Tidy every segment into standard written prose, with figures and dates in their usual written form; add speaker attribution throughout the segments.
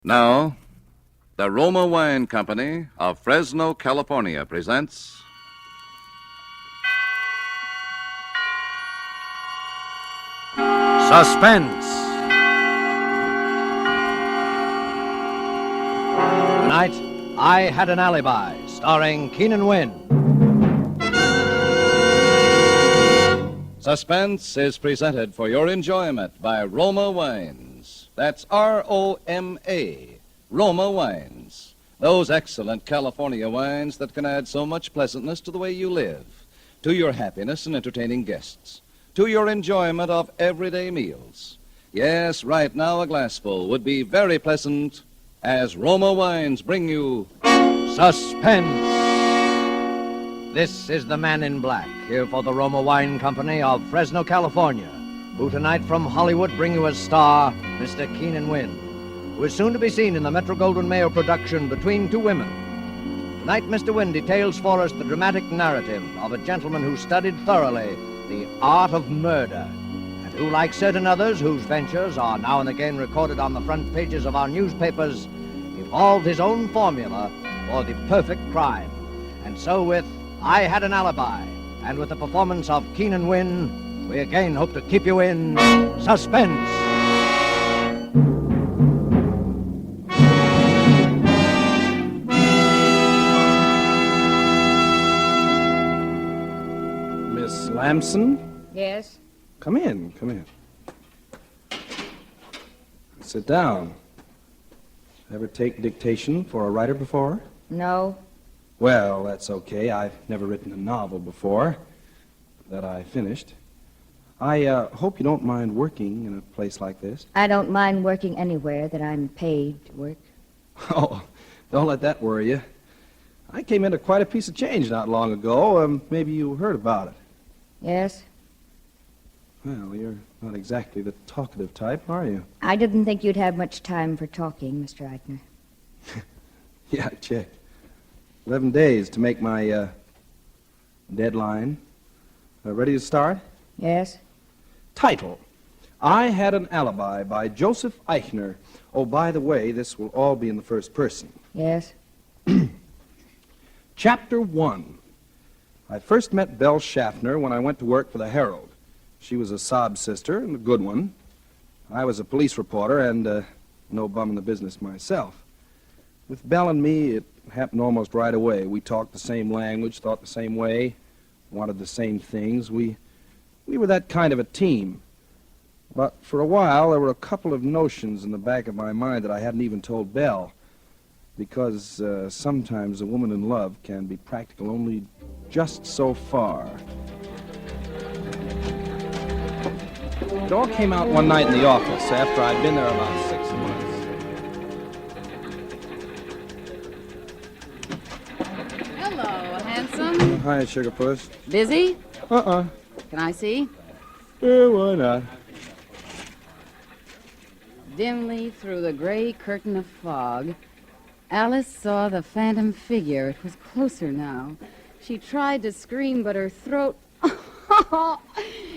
Speaker 1: Now, the Roma Wine Company of Fresno, California presents
Speaker 2: Suspense. Tonight, I Had an Alibi, starring Keenan Wynn. Suspense is presented for your enjoyment by Roma Wines. That's R-O-M-A, Roma Wines. Those excellent California wines that can add so much pleasantness to the way you live, to your happiness in entertaining guests, to your enjoyment of everyday meals. Yes, right now a glassful would be very pleasant as Roma Wines bring you Suspense. This is the Man in Black, here for the Roma Wine Company of Fresno, California, who tonight from Hollywood bring you as star Mr. Keenan Wynn, who is soon to be seen in the Metro-Goldwyn-Mayer production Between Two Women. Tonight, Mr. Wynn details for us the dramatic narrative of a gentleman who studied thoroughly the art of murder, and who, like certain others whose ventures are now and again recorded on the front pages of our newspapers, evolved his own formula for the perfect crime. And so with I Had an Alibi, and with the performance of Keenan Wynn, we again hope to keep you in suspense.
Speaker 3: Miss Lamson?
Speaker 4: Yes?
Speaker 3: Come in. Sit down. Ever take dictation for a writer before?
Speaker 4: No.
Speaker 3: Well, that's okay. I've never written a novel before that I finished. I hope you don't mind working in a place like this.
Speaker 4: I don't mind working anywhere that I'm paid to work.
Speaker 3: Oh, don't let that worry you. I came into quite a piece of change not long ago. Maybe you heard about it.
Speaker 4: Yes?
Speaker 3: Well, you're not exactly the talkative type, are you?
Speaker 4: I didn't think you'd have much time for talking, Mr. Eichner.
Speaker 3: Yeah, I checked. 11 days to make my deadline. Ready to start?
Speaker 4: Yes?
Speaker 3: Title: I Had an Alibi by Joseph Eichner. Oh, by the way, this will all be in the first person.
Speaker 4: Yes?
Speaker 3: Chapter 1. I first met Belle Schaffner when I went to work for the Herald. She was a sob sister and a good one. I was a police reporter and no bum in the business myself. With Belle and me, it happened almost right away. We talked the same language, thought the same way, wanted the same things. We were that kind of a team. But for a while, there were a couple of notions in the back of my mind that I hadn't even told Belle. Because sometimes a woman in love can be practical only just so far. It all came out one night in the office after I'd been there about 6 months.
Speaker 5: Hello, handsome.
Speaker 3: Hi, Sugar Puss.
Speaker 5: Busy?
Speaker 3: Uh-uh.
Speaker 5: Can I see?
Speaker 3: Why not?
Speaker 5: Dimly through the gray curtain of fog, Alice saw the phantom figure. It was closer now. She tried to scream, but her throat...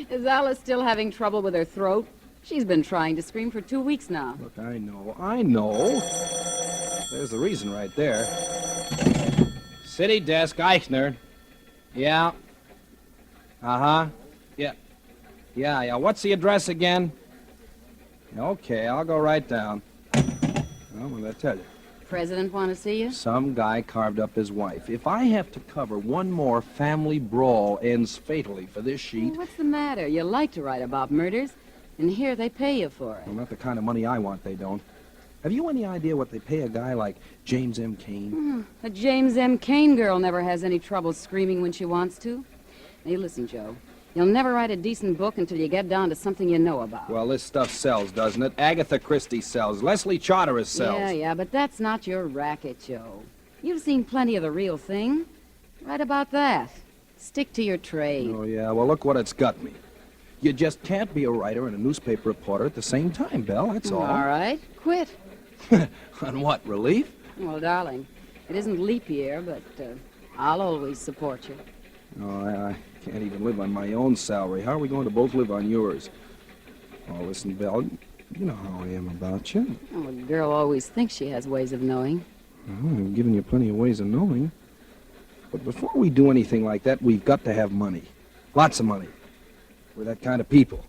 Speaker 5: Is Alice still having trouble with her throat? She's been trying to scream for 2 weeks now.
Speaker 3: Look, I know. There's the reason right there. City desk, Eichner. Yeah. Uh-huh. Yeah. What's the address again? Okay, I'll go right down. Well, what did I tell you?
Speaker 5: President want to see you?
Speaker 3: Some guy carved up his wife. If I have to cover one more family brawl ends fatally for this sheet...
Speaker 5: Well, what's the matter? You like to write about murders, and here they pay you for it.
Speaker 3: Well, not the kind of money I want, they don't. Have you any idea what they pay a guy like James M. Cain?
Speaker 5: A James M. Cain girl never has any trouble screaming when she wants to. Hey, listen, Joe. You'll never write a decent book until you get down to something you know about.
Speaker 3: Well, this stuff sells, doesn't it? Agatha Christie sells. Leslie Charteris sells.
Speaker 5: Yeah, but that's not your racket, Joe. You've seen plenty of the real thing. Write about that. Stick to your trade.
Speaker 3: Oh, yeah? Well, look what it's got me. You just can't be a writer and a newspaper reporter at the same time, Belle. That's all.
Speaker 5: All right. Quit.
Speaker 3: On what, relief?
Speaker 5: Well, darling, it isn't leap year, but I'll always support you.
Speaker 3: No, I can't even live on my own salary. How are we going to both live on yours? Oh, listen, Belle, You know how I am about you.
Speaker 5: Oh, a girl always thinks she has ways of knowing.
Speaker 3: I've given you plenty of ways of knowing. But before we do anything like that, we've got to have money. Lots of money. We're that kind of people.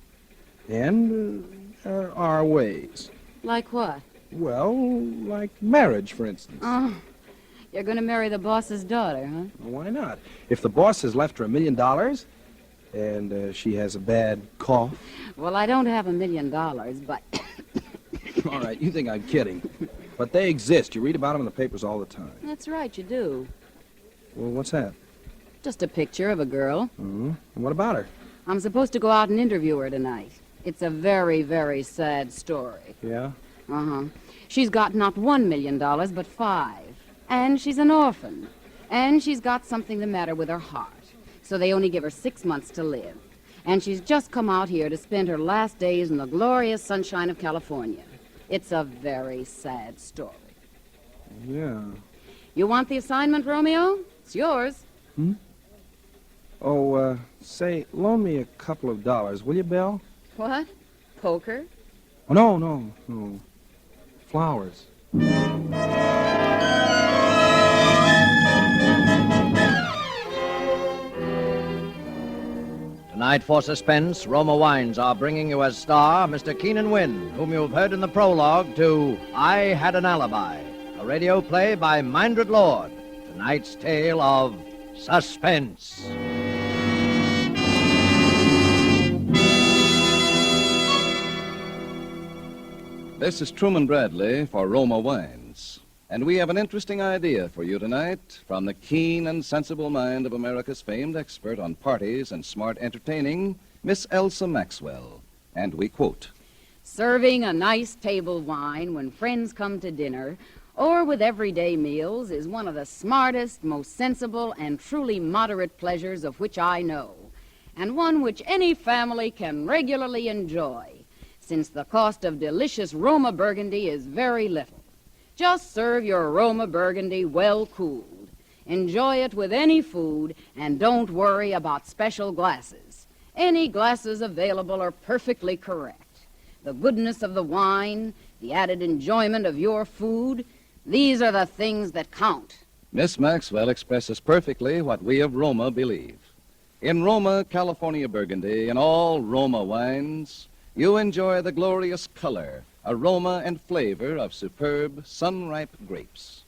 Speaker 3: And there are ways.
Speaker 5: Like what?
Speaker 3: Well, like marriage, for instance.
Speaker 5: Oh, you're going to marry the boss's daughter, huh?
Speaker 3: Well, why not? If the boss has left her $1 million and she has a bad cough.
Speaker 5: Well, I don't have $1 million, but...
Speaker 3: All right, you think I'm kidding. But they exist. You read about them in the papers all the time.
Speaker 5: That's right, you do.
Speaker 3: Well, what's that?
Speaker 5: Just a picture of a girl.
Speaker 3: Mm-hmm. And what about her?
Speaker 5: I'm supposed to go out and interview her tonight. It's a very, very sad story.
Speaker 3: Yeah?
Speaker 5: Uh-huh. She's got not $1 million, but 5. And she's an orphan. And she's got something the matter with her heart. So they only give her 6 months to live. And she's just come out here to spend her last days in the glorious sunshine of California. It's a very sad story.
Speaker 3: Yeah.
Speaker 5: You want the assignment, Romeo? It's yours.
Speaker 3: Oh, say, loan me a couple of dollars, will you, Belle?
Speaker 5: What? Poker?
Speaker 3: Oh, no. Flowers.
Speaker 6: Tonight, for suspense, Roma Wines are bringing you as star Mr. Keenan Wynn, whom you've heard in the prologue to I Had an Alibi, a radio play by Mindred Lord. Tonight's tale of suspense.
Speaker 2: This is Truman Bradley for Roma Wines. And we have an interesting idea for you tonight from the keen and sensible mind of America's famed expert on parties and smart entertaining, Miss Elsa Maxwell. And we quote,
Speaker 5: Serving a nice table wine when friends come to dinner or with everyday meals is one of the smartest, most sensible, and truly moderate pleasures of which I know, and one which any family can regularly enjoy, since the cost of delicious Roma Burgundy is very little. Just serve your Roma Burgundy well cooled. Enjoy it with any food, and don't worry about special glasses. Any glasses available are perfectly correct. The goodness of the wine, the added enjoyment of your food, these are the things that count.
Speaker 2: Miss Maxwell expresses perfectly what we of Roma believe. In Roma, California Burgundy, and all Roma wines, you enjoy the glorious color, aroma, and flavor of superb, sun-ripe grapes.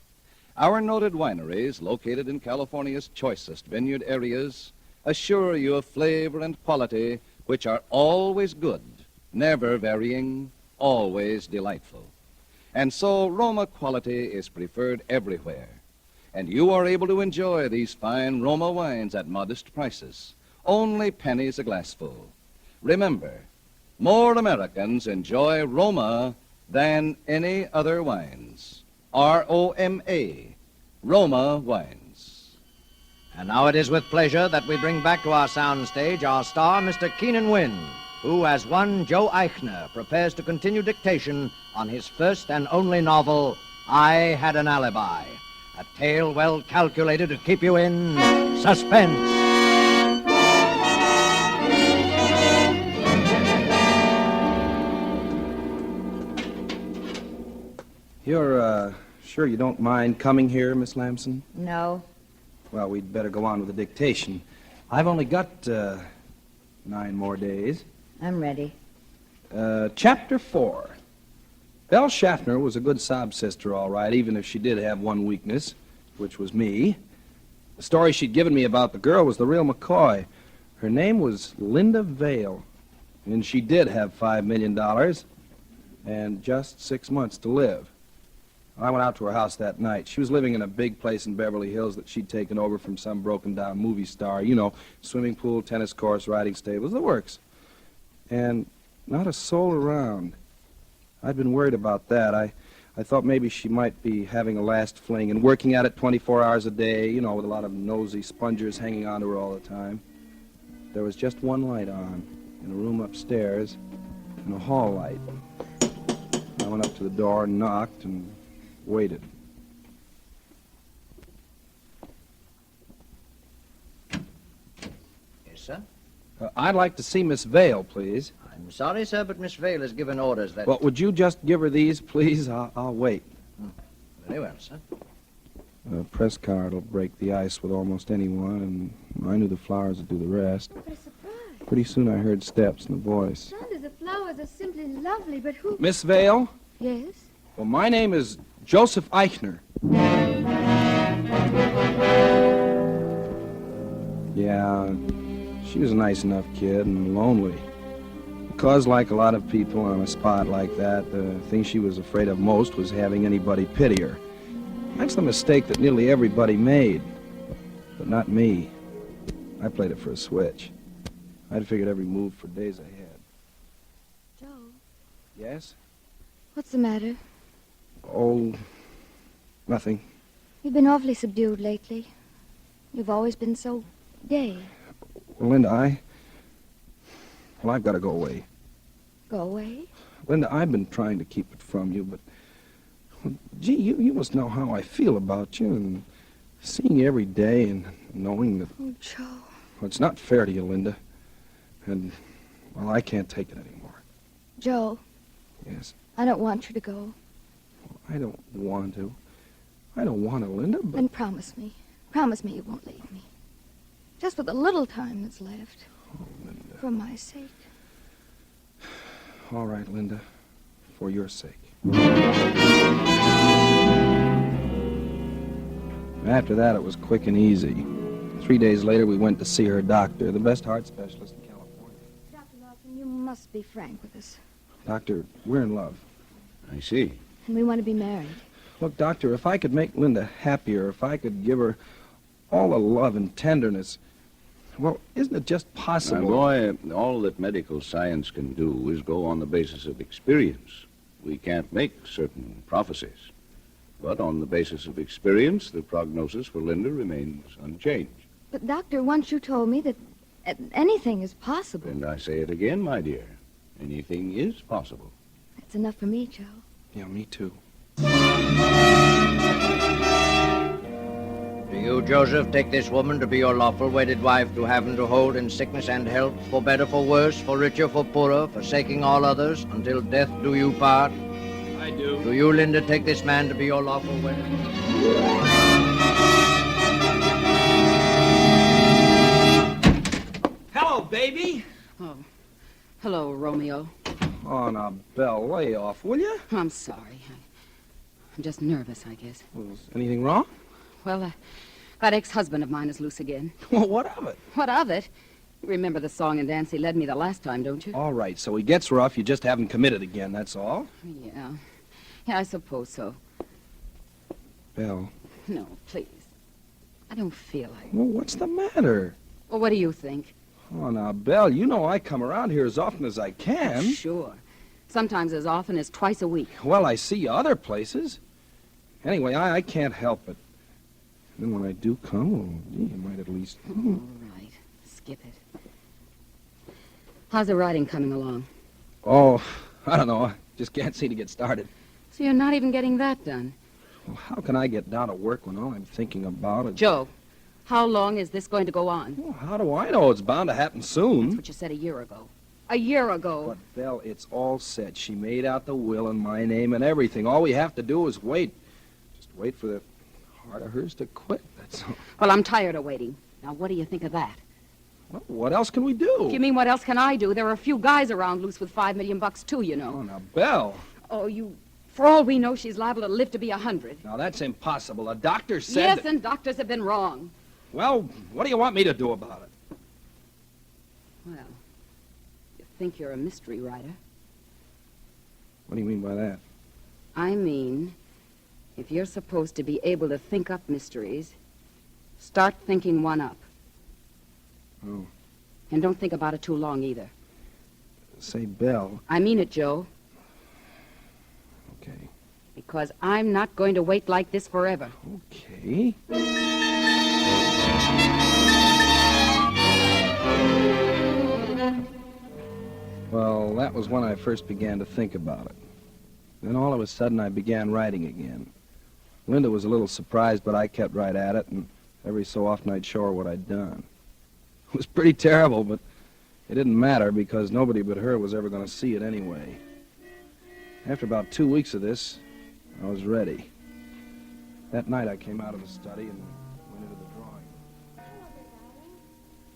Speaker 2: Our noted wineries, located in California's choicest vineyard areas, assure you of flavor and quality which are always good, never varying, always delightful. And so Roma quality is preferred everywhere. And you are able to enjoy these fine Roma wines at modest prices, only pennies a glassful. Remember, more Americans enjoy Roma than any other wines. R-O-M-A, Roma Wines.
Speaker 6: And now it is with pleasure that we bring back to our soundstage our star, Mr. Keenan Wynn, who, as one Joe Eichner, prepares to continue dictation on his first and only novel, I Had an Alibi, a tale well calculated to keep you in suspense.
Speaker 3: You're, sure you don't mind coming here, Miss Lamson?
Speaker 4: No.
Speaker 3: Well, we'd better go on with the dictation. I've only got, 9 more days.
Speaker 4: I'm ready.
Speaker 3: Chapter 4. Belle Schaffner was a good sob sister, all right, even if she did have one weakness, which was me. The story she'd given me about the girl was the real McCoy. Her name was Linda Vale, and she did have $5 million and just 6 months to live. I went out to her house that night. She was living in a big place in Beverly Hills that she'd taken over from some broken-down movie star. You know, swimming pool, tennis course, riding stables, the works. And not a soul around. I'd been worried about that. I thought maybe she might be having a last fling and working at it 24 hours a day, you know, with a lot of nosy spongers hanging on to her all the time. There was just one light on in a room upstairs and a hall light. I went up to the door and knocked and waited.
Speaker 6: Yes, sir?
Speaker 3: I'd like to see Miss Vale, please.
Speaker 6: I I'm sorry, sir, but Miss Vale has given orders that...
Speaker 3: Well, would you just give her these, please? I'll wait.
Speaker 6: Very well, sir.
Speaker 3: A press card will break the ice with almost anyone, and I knew the flowers would do the rest.
Speaker 4: What a surprise.
Speaker 3: Pretty soon I heard steps and a voice.
Speaker 4: Sanders, the flowers are simply lovely, but who...
Speaker 3: Miss Vale?
Speaker 4: Yes?
Speaker 3: Well, my name is Joseph Eichner. Yeah, she was a nice enough kid and lonely. Because, like a lot of people on a spot like that, the thing she was afraid of most was having anybody pity her. That's the mistake that nearly everybody made. But not me. I played it for a switch. I'd figured every move for days ahead.
Speaker 4: Joe,
Speaker 3: Yes?
Speaker 4: what's the matter?
Speaker 3: Oh, nothing.
Speaker 4: You've been awfully subdued lately. You've always been so gay.
Speaker 3: Well, Linda, Well, I've got to go away.
Speaker 4: Go away?
Speaker 3: Linda, I've been trying to keep it from you, but... Well, gee, you must know how I feel about you, and seeing you every day and knowing that...
Speaker 4: Oh, Joe.
Speaker 3: Well, it's not fair to you, Linda. And, well, I can't take it anymore.
Speaker 4: Joe,
Speaker 3: Yes.
Speaker 4: I don't want you to go.
Speaker 3: Well, I don't want to. I don't want to, Linda, but...
Speaker 4: Then promise me. Promise me you won't leave me. Just for the little time that's left.
Speaker 3: Oh, Linda.
Speaker 4: For my sake.
Speaker 3: All right, Linda. For your sake. After that, it was quick and easy. 3 days later, we went to see her doctor, the best heart specialist in California.
Speaker 4: Dr. Lawson, you must be frank with us.
Speaker 3: Doctor, we're in love.
Speaker 1: I see.
Speaker 4: And we want to be married.
Speaker 3: Look, Doctor, if I could make Linda happier, if I could give her all the love and tenderness, well, isn't it just
Speaker 7: My
Speaker 3: possible?
Speaker 7: boy, all that medical science can do is go on the basis of experience. We can't make certain prophecies. But on the basis of experience, the prognosis for Linda remains unchanged.
Speaker 4: But, Doctor, once you told me that anything is possible.
Speaker 7: And I say it again, my dear. Anything is possible.
Speaker 4: That's enough for me, Joe.
Speaker 3: Yeah, me too.
Speaker 6: Do you, Joseph, take this woman to be your lawful wedded wife, to have and to hold in sickness and health, for better, for worse, for richer, for poorer, forsaking all others, until death do you part?
Speaker 3: I do.
Speaker 6: Do you, Linda, take this man to be your lawful wedded?
Speaker 3: Hello, baby.
Speaker 5: Oh, hello, Romeo.
Speaker 3: Oh, now, Belle, lay off, will you?
Speaker 5: I'm sorry. I'm just nervous, I guess.
Speaker 3: Was anything wrong?
Speaker 5: Well, that ex-husband of mine is loose again.
Speaker 3: Well, what of it?
Speaker 5: What of it? You remember the song and dance he led me the last time, don't you?
Speaker 3: All right, so he gets rough, you just haven't committed again, that's all?
Speaker 5: Yeah. Yeah, I suppose so.
Speaker 3: Belle,
Speaker 5: No, please. I don't feel like...
Speaker 3: well, what's the matter?
Speaker 5: Well, what do you think?
Speaker 3: Oh, now, Belle, you know I come around here as often as I can.
Speaker 5: Sure. Sometimes as often as twice a week.
Speaker 3: Well, I see you other places. Anyway, I can't help it. Then when I do come, well, gee, you might at least...
Speaker 5: All right. Skip it. How's the writing coming along?
Speaker 3: Oh, I don't know. I just can't seem to get started.
Speaker 5: So you're not even getting that done.
Speaker 3: Well, how can I get down to work when all I'm thinking about is...
Speaker 5: Joe, how long is this going to go on?
Speaker 3: Well, how do I know? It's bound to happen soon.
Speaker 5: That's what you said a year ago. A year ago.
Speaker 3: But, Belle, it's all set. She made out the will in my name and everything. All we have to do is wait. Just wait for the heart of hers to quit, that's all.
Speaker 5: Well, I'm tired of waiting. Now, what do you think of that?
Speaker 3: Well, what else can we do?
Speaker 5: If you mean what else can I do? There are a few guys around loose with $5 million, too, you
Speaker 3: Oh,
Speaker 5: know.
Speaker 3: now, Belle.
Speaker 5: Oh, you... For all we know, she's liable to live to be 100.
Speaker 3: Now, that's impossible. A doctor said
Speaker 5: Yes,
Speaker 3: that...
Speaker 5: and doctors have been wrong.
Speaker 3: Well, what do you want me to do about it?
Speaker 5: Well, you think you're a mystery writer.
Speaker 3: What do you mean by that?
Speaker 5: I mean, if you're supposed to be able to think up mysteries, start thinking one up.
Speaker 3: Oh.
Speaker 5: And don't think about it too long, either.
Speaker 3: Say, Belle.
Speaker 5: I mean it, Joe,
Speaker 3: Okay.
Speaker 5: because I'm not going to wait like this forever.
Speaker 3: Okay. Well, that was when I first began to think about it. Then all of a sudden I began writing again. Linda was a little surprised, but I kept right at it, and every so often I'd show her what I'd done. It was pretty terrible, but It didn't matter because nobody but her was ever going to see it anyway. After about 2 weeks of this, I was ready. That night I came out of the study and went into the drawing.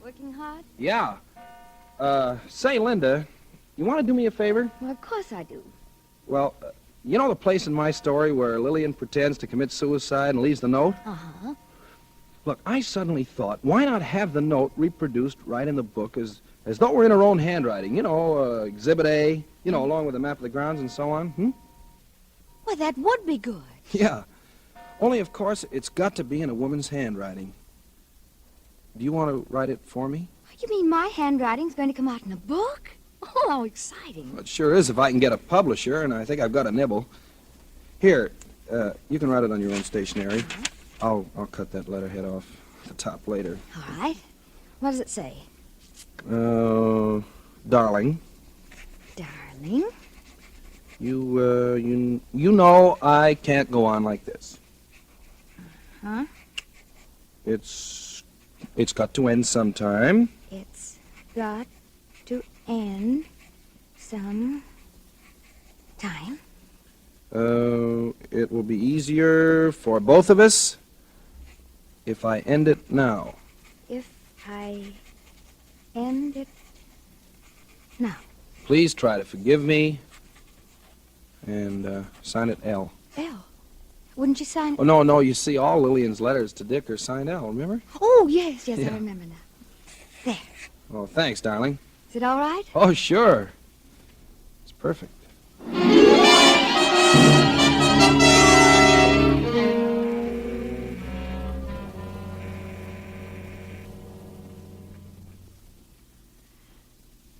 Speaker 4: Working hard?
Speaker 3: Yeah. Say, Linda, you want to do me a favor?
Speaker 4: Well, of course I do.
Speaker 3: Well, you know the place in my story where Lillian pretends to commit suicide and leaves the note?
Speaker 4: Uh-huh.
Speaker 3: Look, I suddenly thought, why not have the note reproduced right in the book as though we're in her own handwriting? You know, Exhibit A, along with the map of the grounds and so on.
Speaker 4: Well, that would be good.
Speaker 3: Yeah. Only, of course, it's got to be in a woman's handwriting. Do you want to write it for me?
Speaker 4: You mean my handwriting's going to come out in a book? Oh, how exciting.
Speaker 3: Well, it sure is if I can get a publisher, and I think I've got a nibble. Here, you can write it on your own stationery. I'll cut that letterhead off the top later.
Speaker 4: All right. What does it say?
Speaker 3: Darling.
Speaker 4: Darling?
Speaker 3: You know I can't go on like this.
Speaker 4: Huh?
Speaker 3: It's got to end sometime.
Speaker 4: It's got to end some time.
Speaker 3: It will be easier for both of us if I end it now.
Speaker 4: If I end it now.
Speaker 3: Please try to forgive me and sign it L.
Speaker 4: L. Wouldn't you sign?
Speaker 3: Oh, no, you see, all Lillian's letters to Dick are signed L, remember?
Speaker 4: Oh, yes,
Speaker 3: Yeah.
Speaker 4: I remember now. There.
Speaker 3: Oh, thanks, darling.
Speaker 4: Is it all right?
Speaker 3: Oh, sure. It's perfect.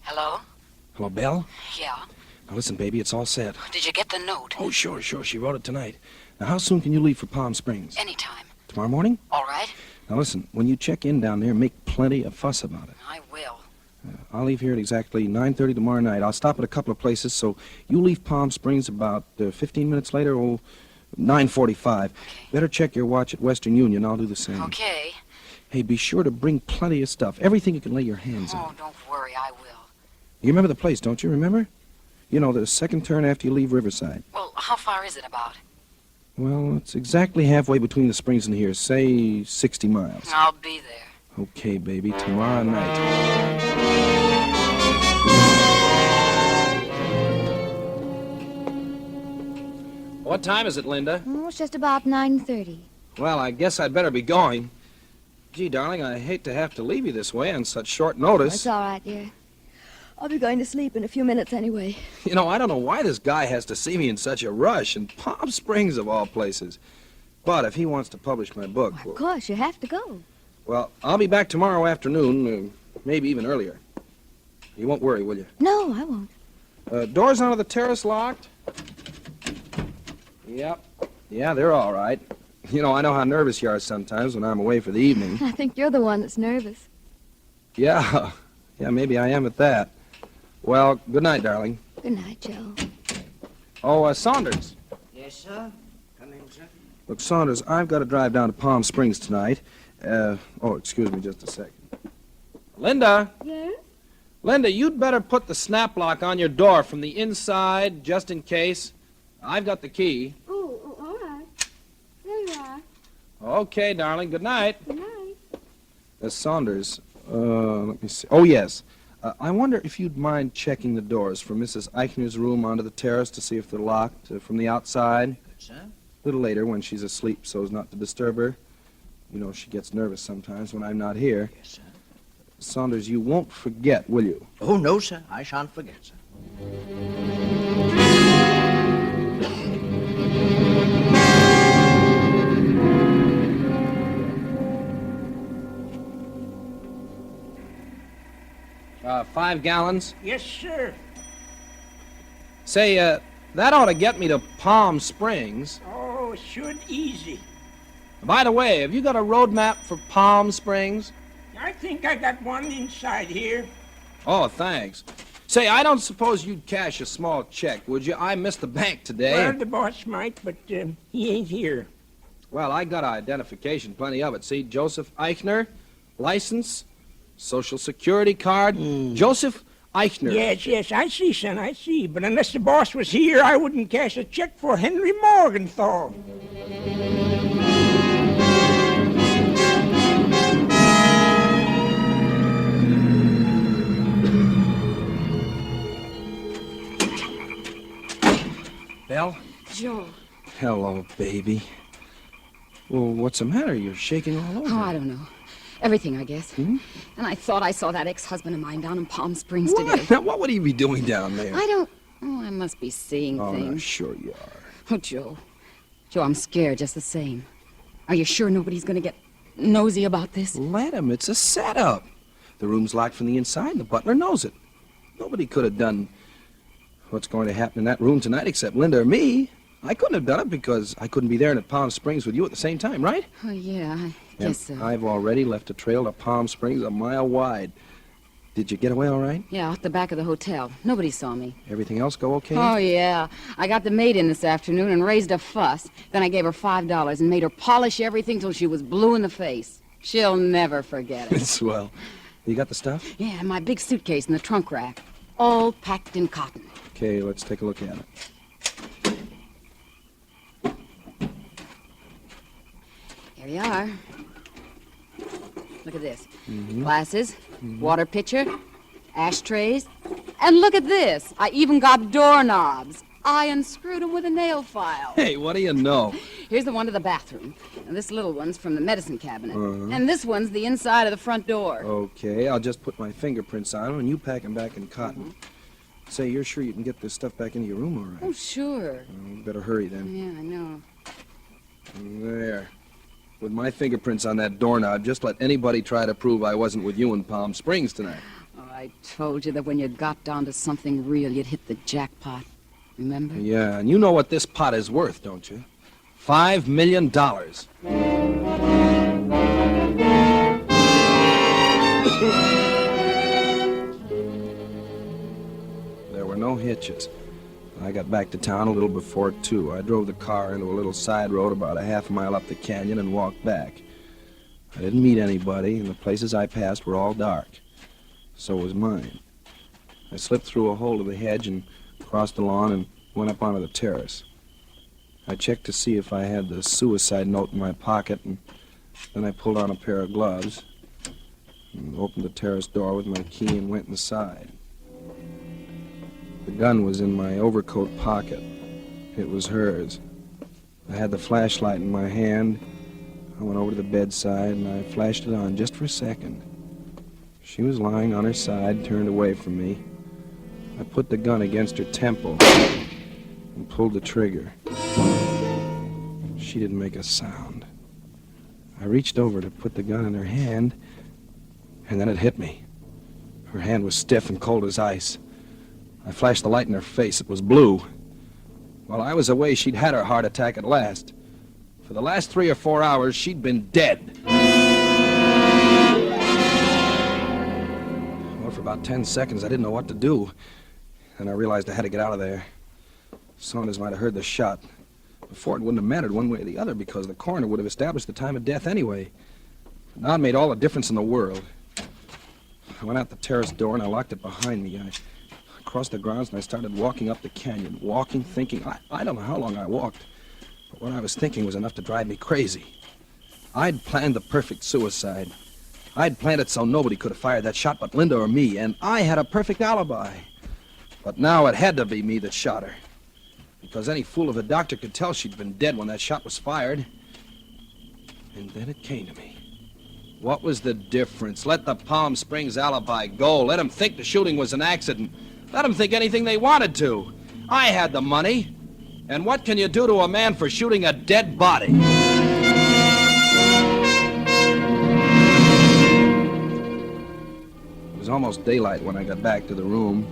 Speaker 8: Hello?
Speaker 3: Hello, Belle?
Speaker 8: Yeah.
Speaker 3: Now, listen, baby, it's all set.
Speaker 8: Did you get the note?
Speaker 3: Oh, sure. She wrote it tonight. Now, how soon can you leave for Palm Springs?
Speaker 8: Anytime.
Speaker 3: Tomorrow morning?
Speaker 8: All right.
Speaker 3: Now, listen, when you check in down there, make plenty of fuss about it.
Speaker 8: I will.
Speaker 3: I'll leave here at exactly 9:30 tomorrow night. I'll stop at a couple of places, so you leave Palm Springs about 15 minutes later, 9:45.
Speaker 8: Okay.
Speaker 3: Better check your watch at Western Union. I'll do the same.
Speaker 8: Okay.
Speaker 3: Hey, be sure to bring plenty of stuff. Everything you can lay your hands
Speaker 8: Oh,
Speaker 3: on.
Speaker 8: don't worry, I will.
Speaker 3: You remember the place, don't you? Remember? You know, the second turn after you leave Riverside.
Speaker 8: Well, how far is it about?
Speaker 3: Well, it's exactly halfway between the springs and here. Say 60 miles.
Speaker 8: I'll be there.
Speaker 3: Okay, baby. Tomorrow night. What time is it, Linda?
Speaker 4: Oh, it's just about 9:30.
Speaker 3: Well, I guess I'd better be going. Gee, darling, I hate to have to leave you this way on such short notice.
Speaker 4: It's all right, dear. I'll be going to sleep in a few minutes anyway.
Speaker 3: You know, I don't know why this guy has to see me in such a rush, in Palm Springs of all places. But if he wants to publish my book,
Speaker 4: Of course, you have to go.
Speaker 3: well, I'll be back tomorrow afternoon, maybe even earlier. You won't worry, will you?
Speaker 4: No, I won't.
Speaker 3: Doors onto the terrace locked? Yep. Yeah, they're all right. You know, I know how nervous you are sometimes when I'm away for the evening.
Speaker 4: I think you're the one that's nervous.
Speaker 3: Yeah, maybe I am at that. Well, good night, darling.
Speaker 4: Good night, Joe.
Speaker 3: Oh, Saunders.
Speaker 6: Yes, sir? Come in, sir.
Speaker 3: Look, Saunders, I've got to drive down to Palm Springs tonight. Excuse me just a second. Linda?
Speaker 4: Yes?
Speaker 3: Linda, you'd better put the snap lock on your door from the inside, just in case. I've got the key.
Speaker 4: Oh, all right. There you are.
Speaker 3: Okay, darling. Good night.
Speaker 4: Good night.
Speaker 3: Saunders, let me see. Oh, yes. I wonder if you'd mind checking the doors from Mrs. Eichner's room onto the terrace to see if they're locked from the outside.
Speaker 6: Good, sir.
Speaker 3: A little later when she's asleep so as not to disturb her. You know, she gets nervous sometimes when I'm not here.
Speaker 6: Yes, sir.
Speaker 3: Saunders, you won't forget, will you?
Speaker 6: Oh, no, sir. I shan't forget, sir.
Speaker 3: Uh, 5 gallons.
Speaker 9: Yes, sir.
Speaker 3: Say, that ought to get me to Palm Springs.
Speaker 9: Oh, should easy.
Speaker 3: By the way, have you got a road map for Palm Springs?
Speaker 9: I think I got one inside here.
Speaker 3: Oh, thanks. Say, I don't suppose you'd cash a small check, would you? I missed the bank today.
Speaker 9: Well, the boss might, but he ain't here.
Speaker 3: Well, I got identification, plenty of it. See, Joseph Eichner, license, Social Security card. Joseph Eichner.
Speaker 9: Yes, I see, son, I see. But unless the boss was here, I wouldn't cash a check for Henry Morgenthau.
Speaker 3: Belle?
Speaker 5: Joe.
Speaker 3: Hello, baby. Well, what's the matter? You're shaking all over.
Speaker 5: Oh, I don't know. Everything, I guess. And I thought I saw that ex-husband of mine down in Palm Springs today.
Speaker 3: Now, what would he be doing down there?
Speaker 5: I don't... Oh, I must be seeing
Speaker 3: Oh, no,
Speaker 5: things.
Speaker 3: sure you are.
Speaker 5: Oh, Joe. Joe, I'm scared just the same. Are you sure nobody's going to get nosy about this?
Speaker 3: Let him. It's a setup. The room's locked from the inside, and the butler knows it. Nobody could have done what's going to happen in that room tonight except Linda or me. I couldn't have done it because I couldn't be there in Palm Springs with you at the same time, right?
Speaker 5: Oh, yeah, I
Speaker 3: And
Speaker 5: guess so.
Speaker 3: I've already left a trail to Palm Springs a mile wide. Did you get away all right?
Speaker 5: Yeah, out the back of the hotel. Nobody saw me.
Speaker 3: Everything else go okay?
Speaker 5: Oh, yeah. I got the maid in this afternoon and raised a fuss. Then I gave her $5 and made her polish everything till she was blue in the face. She'll never forget it.
Speaker 3: Swell. You got the stuff?
Speaker 5: Yeah, my big suitcase in the trunk rack. All packed in cotton.
Speaker 3: Okay, let's take a look at it.
Speaker 5: Here you are. Look at this. Glasses, water pitcher, ashtrays, and look at this. I even got doorknobs. I unscrewed them with a nail file.
Speaker 3: Hey, what do you know?
Speaker 5: Here's the one to the bathroom. And this little one's from the medicine cabinet. And this one's the inside of the front door.
Speaker 3: Okay, I'll just put my fingerprints on them and you pack them back in cotton. Say, you're sure you can get this stuff back into your room all right?
Speaker 5: Oh, sure.
Speaker 3: Well, better hurry then.
Speaker 5: Yeah, I know.
Speaker 3: There. With my fingerprints on that doorknob, just let anybody try to prove I wasn't with you in Palm Springs tonight.
Speaker 5: Oh, I told you that when you got down to something real, you'd hit the jackpot. Remember?
Speaker 3: Yeah, and you know what this pot is worth, don't you? $5 million. There were no hitches. I got back to town a little before 2. I drove the car into a little side road about a half mile up the canyon and walked back. I didn't meet anybody, and the places I passed were all dark. So was mine. I slipped through a hole of the hedge and crossed the lawn and went up onto the terrace. I checked to see if I had the suicide note in my pocket, and then I pulled on a pair of gloves and opened the terrace door with my key and went inside. The gun was in my overcoat pocket. It was hers. I had the flashlight in my hand. I went over to the bedside and I flashed it on just for a second. She was lying on her side, turned away from me. I put the gun against her temple and pulled the trigger. She didn't make a sound. I reached over to put the gun in her hand, and then it hit me. Her hand was stiff and cold as ice. I flashed the light in her face. It was blue. While I was away, she'd had her heart attack at last. For the last 3 or 4 hours, she'd been dead. Well, for about 10 seconds, I didn't know what to do. Then I realized I had to get out of there. Saunders might have heard the shot. Before, it wouldn't have mattered one way or the other because the coroner would have established the time of death anyway. But now it made all the difference in the world. I went out the terrace door and I locked it behind me. I crossed the grounds and I started walking up the canyon, walking, thinking. I don't know how long I walked, but what I was thinking was enough to drive me crazy. I'd planned the perfect suicide. I'd planned it so nobody could have fired that shot but Linda or me, and I had a perfect alibi. But now it had to be me that shot her, because any fool of a doctor could tell she'd been dead when that shot was fired. And then it came to me. What was the difference? Let the Palm Springs alibi go. Let them think the shooting was an accident. Let them think anything they wanted to. I had the money. And what can you do to a man for shooting a dead body? It was almost daylight when I got back to the room.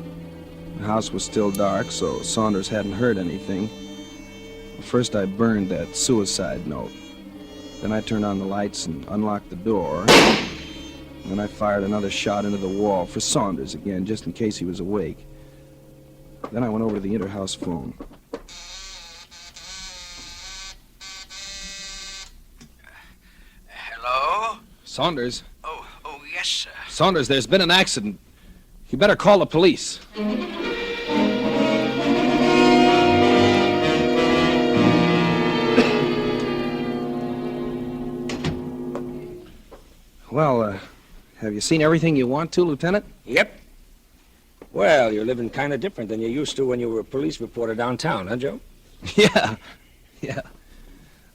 Speaker 3: The house was still dark, so Saunders hadn't heard anything. First, I burned that suicide note. Then I turned on the lights and unlocked the door. Then I fired another shot into the wall for Saunders again, just in case he was awake. Then I went over to the interhouse phone.
Speaker 10: Hello?
Speaker 3: Saunders?
Speaker 10: Oh, yes, sir.
Speaker 3: Saunders, there's been an accident. You better call the police. Well, have you seen everything you want to, Lieutenant?
Speaker 9: Yep. Well, you're living kind of different than you used to when you were a police reporter downtown, huh, Joe?
Speaker 3: Yeah.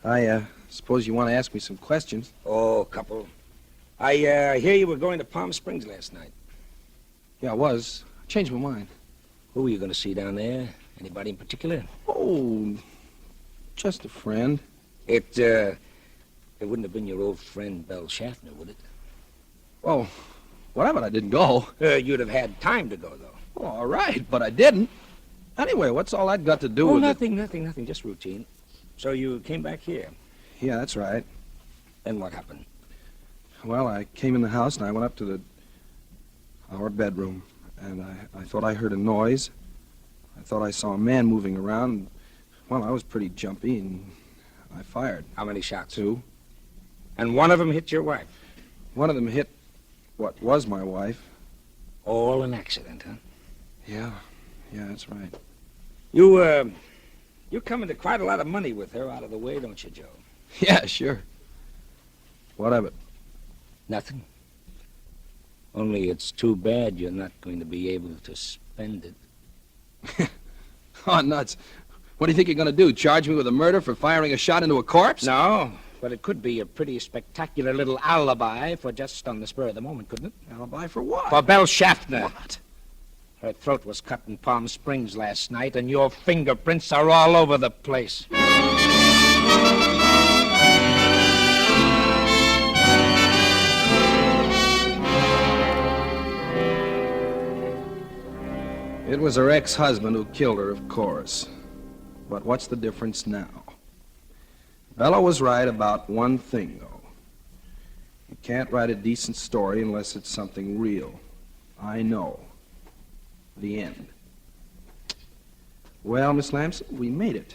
Speaker 3: I suppose you want to ask me some questions.
Speaker 9: Oh, a couple. I hear you were going to Palm Springs last night.
Speaker 3: Yeah, I was. I changed my mind.
Speaker 9: Who were you going to see down there? Anybody in particular?
Speaker 3: Oh, just a friend.
Speaker 9: It wouldn't have been your old friend, Belle Schaffner, would it?
Speaker 3: Well, whatever, I didn't go.
Speaker 9: You'd have had time to go, though.
Speaker 3: Oh, all right, but I didn't. Anyway, what's all that got to do with
Speaker 9: nothing, just routine. So you came back here.
Speaker 3: it? Yeah, that's right.
Speaker 9: Then what happened?
Speaker 3: Well, I came in the house and I went up to our bedroom, and I thought I heard a noise. I thought I saw a man moving around. Well, I was pretty jumpy, and I fired.
Speaker 9: How many shots?
Speaker 3: 2.
Speaker 9: And one of them hit your wife?
Speaker 3: One of them hit what was my wife.
Speaker 9: All an accident, huh?
Speaker 3: Yeah, that's right.
Speaker 9: You come into quite a lot of money with her out of the way, don't you, Joe?
Speaker 3: Yeah, sure. What of it?
Speaker 9: Nothing. Only it's too bad you're not going to be able to spend it.
Speaker 3: Oh, nuts. What do you think you're going to do, charge me with a murder for firing a shot into a corpse?
Speaker 9: No, but it could be a pretty spectacular little alibi for just on the spur of the moment, couldn't it?
Speaker 3: Alibi for what?
Speaker 9: For Belle Schaffner.
Speaker 3: What?
Speaker 9: Her throat was cut in Palm Springs last night, and your fingerprints are all over the place.
Speaker 3: It was her ex-husband who killed her, of course. But what's the difference now? Bella was right about one thing, though. You can't write a decent story unless it's something real. I know. The end. Well, Miss Lamson, we made it.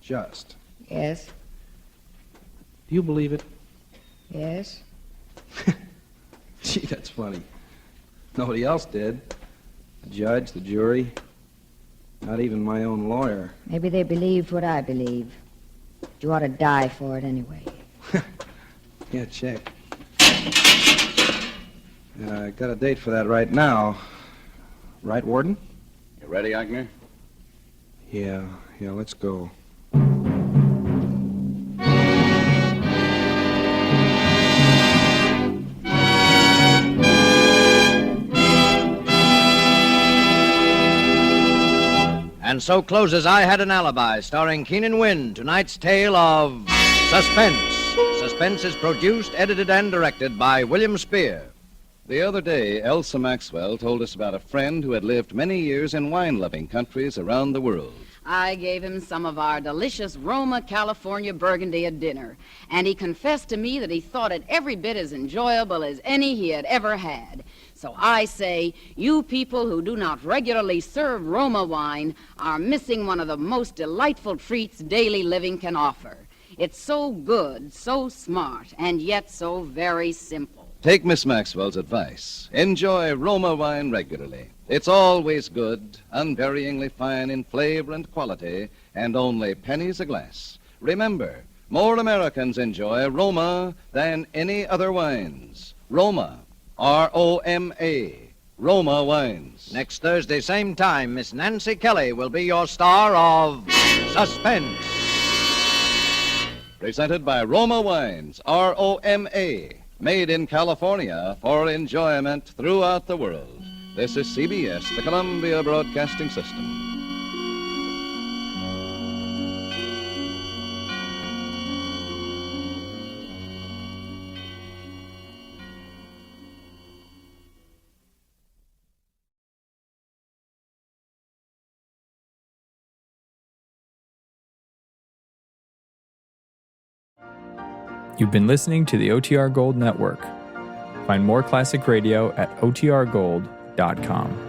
Speaker 3: Just.
Speaker 10: Yes,
Speaker 3: Do you believe it?
Speaker 10: yes.
Speaker 3: Gee, that's funny. Nobody else did. The judge, the jury, not even my own lawyer.
Speaker 10: Maybe they believed what I believe. You ought to die for it anyway.
Speaker 3: Yeah, check. Yeah, I got a date for that right now. Right, Warden?
Speaker 7: You ready, Eichner?
Speaker 3: Yeah, let's go.
Speaker 6: And so closes I Had an Alibi, starring Keenan Wynn, tonight's tale of suspense. Suspense is produced, edited, and directed by William Spear.
Speaker 2: The other day, Elsa Maxwell told us about a friend who had lived many years in wine-loving countries around the world.
Speaker 5: I gave him some of our delicious Roma, California Burgundy at dinner, and he confessed to me that he thought it every bit as enjoyable as any he had ever had. So I say, you people who do not regularly serve Roma wine are missing one of the most delightful treats daily living can offer. It's so good, so smart, and yet so very simple.
Speaker 2: Take Miss Maxwell's advice. Enjoy Roma wine regularly. It's always good, unvaryingly fine in flavor and quality, and only pennies a glass. Remember, more Americans enjoy Roma than any other wines. Roma, R-O-M-A, Roma wines.
Speaker 6: Next Thursday, same time, Miss Nancy Kelly will be your star of Suspense.
Speaker 2: Presented by Roma Wines, R-O-M-A, made in California for enjoyment throughout the world. This is CBS, the Columbia Broadcasting System.
Speaker 11: You've been listening to the OTR Gold Network. Find more classic radio at otrgold.com.